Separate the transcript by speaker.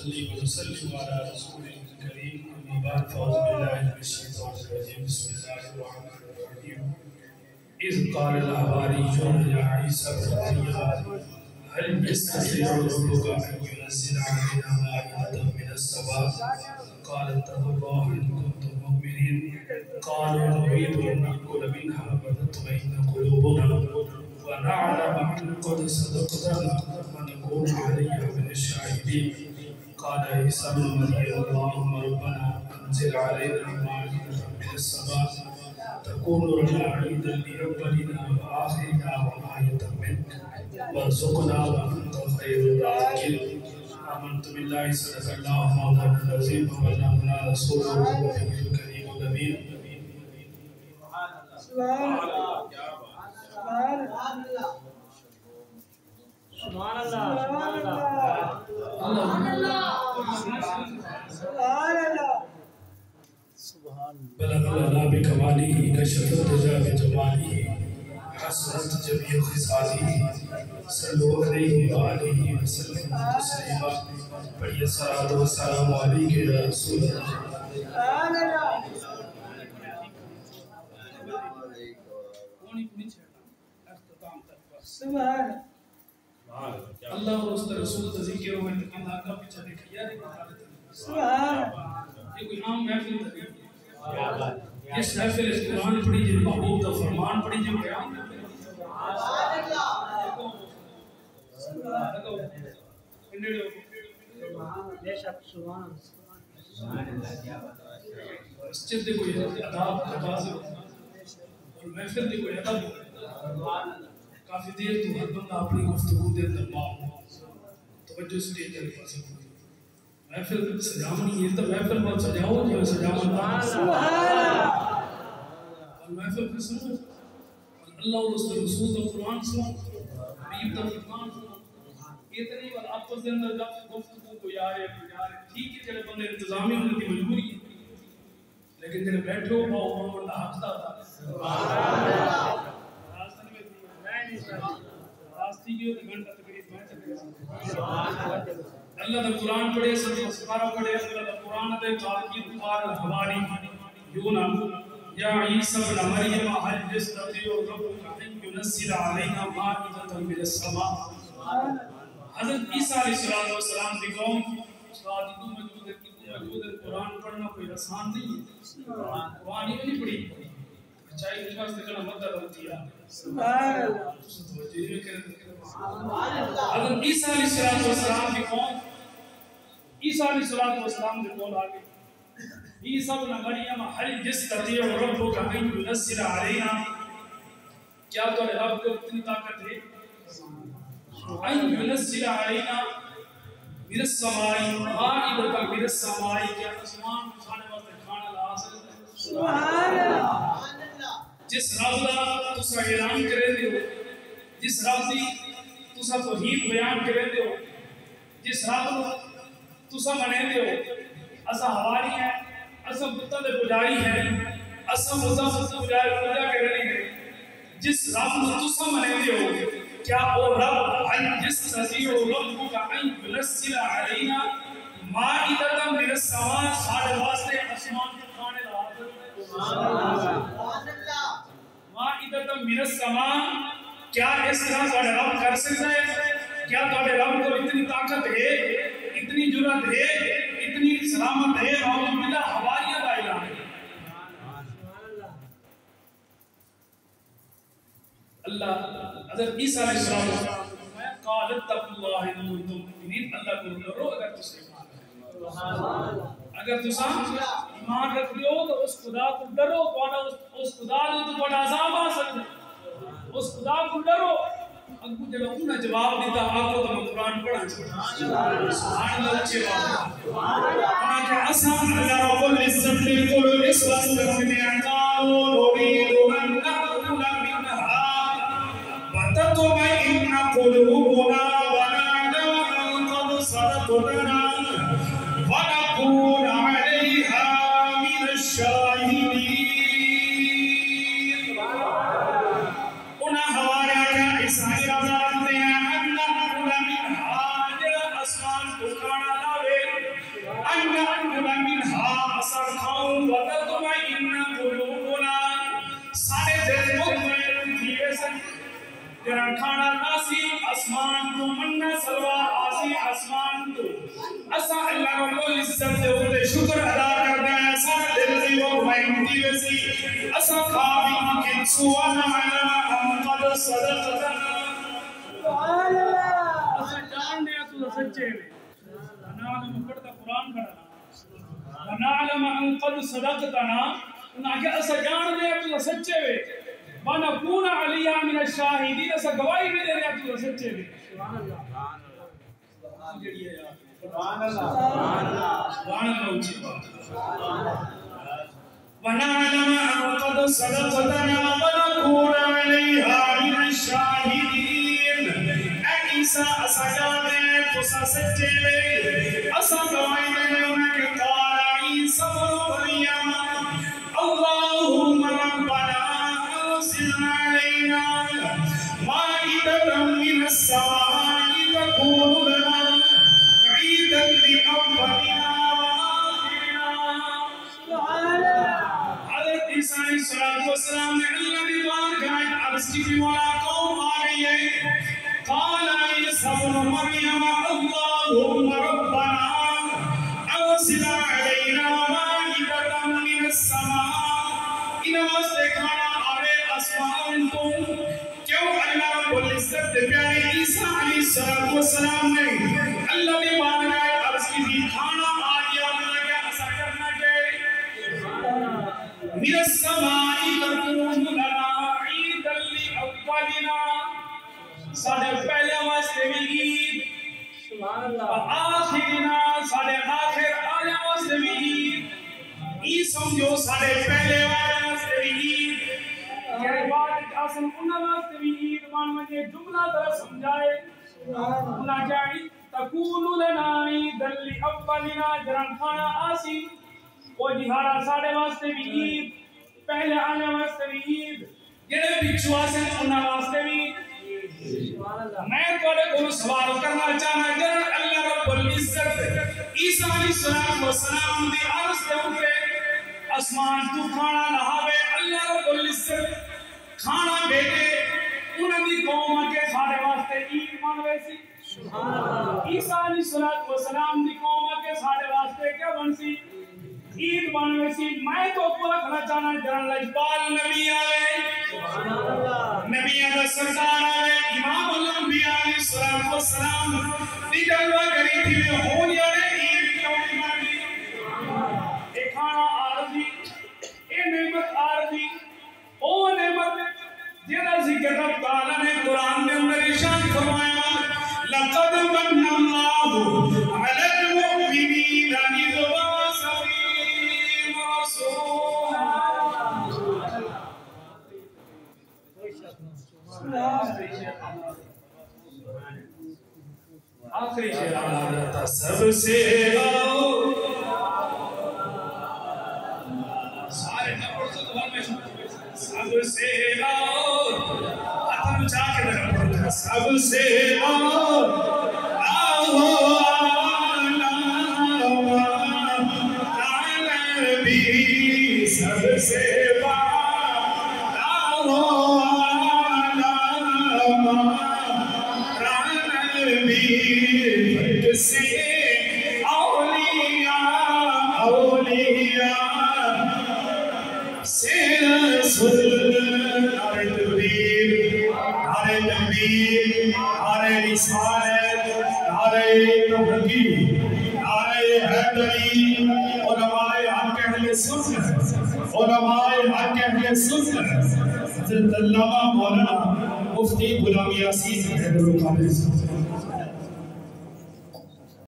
Speaker 1: نصلي ونسلم على رسوله الكريم أما بعد فأعوذ بالله من الشيطان الرجيم بسم الله الرحمن الرحيم إذ قال الحواريون يا عيسى ابن مريم هل يستطيع ربك أن ينزل علينا مائدة من السماء قال اتقوا الله إن كنتم مؤمنين قالوا نريد أن نأكل منها وتطمئن قلوبنا ونعلم أن قد صدقتنا ونكون عليها من الشاهدين قال عيسى ابن مريم اللهم ربنا أنزل علينا مائدة من السماء تكون لنا عيدا لأولنا وآخرنا وآية منك وارزقنا وأنت خير الرازقين آمنت بالله صدق الله مولانا العظيم وبلغنا رسوله النبي الكريم الأمين
Speaker 2: سبحان الله سبحان الله سبحان الله
Speaker 1: بلغ لنا بكماله كشف الدجى بجماله حسنت جميع خصاله صلوا عليه وآله وسلم تسليما بڑی الصلاة والسلام علیک یا رسول اللہ
Speaker 2: سبحان اللہ سبحان
Speaker 1: اللہ اور اس رسول کا ذکر ہو انتقام آقا پیچھے دیکھیا
Speaker 2: سبحان
Speaker 1: یہ کوئی عام محفل تھا اس محفل اس قرآن پڑھی جن محبوب کا فرمان پڑھی جن قیام
Speaker 2: بے شک سبحان
Speaker 1: مسجد دے کوئی اداب تقاضے اور محفل دے کوئی ادب کافی دیر تو ہر بندہ اپنی گفتگو دے دربار توجہ سے دے کر پاس محفل سجامنی یہ تو محفل بہت سجاؤ جو سجامن اور محفل پہ سنو اللہ اور اس کے رسول کا قرآن سنو حبیب کا فرمان سنو یہ تو نہیں بات آپ کے اندر گفتگو کو یار ٹھیک ہے چلے بندے انتظامی ہونے کی مجبوری ہے لیکن جب بیٹھے ہو وہ بندہ حق تھا سبحان اللہ اللہ کا قرآن پڑھے سبحان پڑھے اللہ کا قرآن دے تاکید پار حواری یونا یا عیسی ابن مریم هل يستطيع ربك ان ينزل علينا مائدة من السماء حضرت عیسیٰ علیہ السلام کی قوم استاد تو موجود ہے قرآن پڑھنا کوئی آسان نہیں ہے قرآن ہی نہیں پڑھی چاہے اس واسطے کنا مدد ہوتی ہے
Speaker 2: سبحان اللہ
Speaker 1: حضرت عیسیٰ علیہ السلام کی قوم عیسیٰ علیہ السلام کے قول آگے عیسیٰ ابن مریم هل يستطيع ربك ان ينزل علينا کیا تو رب کو اتنی طاقت ہے ان ينزل علينا من السماء مائدة من السماء کیا آسمان کھانے واسطے کھانا لا سکتا
Speaker 2: سبحان اللہ
Speaker 1: جس رب دا تسا اعلان کرے دیو جس رب دی تسا توحید بیان کرے دیو جس رب تسا منے دیو اسا حواری ہیں اسا بتاں دے پجاری ہیں اسا بتاں پجاری پوجا کرنے ہیں جس رب نو تسا منے دیو کیا وہ رب جس تزیع ربک ان ينزل علينا مائدة من السماء ساڑھے واسطے آسمان کے کھانے لا سبحان اللہ مائدة من السماء کیا اس طرح تھوڑے رب کر سکتا ہے کیا تھوڑے رب کو اتنی طاقت ہے اتنی جرات ہے اتنی سلامت ہے اور بلا حواریت آئلہ ہے اللہ حضرت عیسیٰ علیہ السلام قال اتقوا اللہ ان کنتم مؤمنین اللہ کو ڈرو اگر تسے ایمان اگر تسا ایمان رکھ دیو تو اس خدا کو ڈرو اس خدا کو تو بڑا عذاب آ سکتا ہے اس خدا کو ڈرو اگو جب انہوں جواب دیتا آقا تو قرآن پڑھا سبحان اللہ اچھے بات انہاں کہ اسام اللہ رب العزت للقل اس وقت میں اعطاو نريد ان نأكل منها وتطمئن قلوبنا ونعلم ان قد صدقتنا ونكون عليها من الشاهدين انہاں ہمارا کیا عیسائی رضا رکھتے ہیں اللہ من حاج اسمان کو کھانا لاوے رب العزت دے اوتے شکر ادا کردا ہے سارا دل دی وہ مہنگی وسی اسا کھا بھی کہ سبحان اللہ قد صدقتنا
Speaker 2: سبحان اللہ
Speaker 3: اسا جان دے تو سچے وے نعلم پڑھتا قرآن پڑھنا ونعلم ان قد صدقتنا انہاں کہ اسا جان دے تو سچے وے ونکون علیہ من الشاہدین اسا گواہی بھی دے تو سچے وے سبحان اللہ
Speaker 2: سبحان اللہ
Speaker 1: ونعلم ان قد صدقتنا ونكون عليها من الشاهدين عيسى اسجاده تسا سچے اسا گواہی دے انہیں قال عيسى ابن مريم اللهم ربنا انزل علينا مائدة من السماء تكون لنا عيدا لأولنا وآخرنا
Speaker 2: سبحان اللہ
Speaker 1: حضرت عیسیٰ علیہ السلام نے اللہ کی بارگاہ عرض کی کہ مولا قوم آ گئی ہے قال عیسیٰ ابن مریم اللهم ربنا انزل علينا مائدة من السماء ان واسطے کھانا آوے آسمان تو کیوں اللہ رب العزت دے پیارے عیسیٰ علیہ السلام نے اللہ کی بارگاہ عرض کی تھی کھانا آ گیا اللہ کیا ایسا کرنا کہ من السماء تكون لنا عيدا لأولنا ساڑھے پہلے واسطے بھی عید
Speaker 2: سبحان اللہ
Speaker 1: آخرنا ساڑھے آخر آنے واسطے بھی عید عید سمجھو ساڑھے پہلے واسطے بھی عید یہ بات آسن انہا واسطے بھی عید مان مجھے جملہ طرح سمجھائے انہا جائے تکون لنا عیدا لأولنا جران کھانا آسی وہ جہارا ساڑھے واسطے بھی عید پہلے آنے واسطے بھی عید یہ بچو آسن انہا واسطے بھی میں توڑے کو سوال کرنا چاہنا جران اللہ رب العزت عیسیٰ علیہ السلام دی عرض دے اٹھے اسمان تو کھانا نہاوے اللہ رب العزت کھانا بیٹے انہوں دی قوم کے ساڑھے واسطے عید مانوے سی عیسیٰ علیہ السلام دی قوم کے ساڑھے واسطے کیا بنسی عید مانوے سی میں تو کو رکھنا چاہنا جران لجبال نبی آئے نبی آئے سردار آئے امام الانبیاء علیہ السلام دی جلوہ کری تھی میں ہونی آئے عید کیوں نہیں مانی اے کھانا آرزی اے نعمت آرزی او نعمت جیدہ ذکر رب تعالیٰ نے قرآن میں اندر ارشاد فرمایا لقد من اللہ علی المؤمنین اذ بعث فیہم رسولا آخری شعر آتا سب سے آؤ سارے نپڑ تو دوار میں سب سے آؤ اتم جا کے در پڑھتا سب سے آؤ آؤ نبی سب سے آؤ نبی سے اولیاء سے رسول نعرہ تکبیر نعرہ تکبیر نعرہ رسالت نعرہ توحید نعرہ حیدری علماء حق اہل سنت علماء حق اہل سنت حضرت علامہ مولانا مفتی غلام یاسین حیدر القادری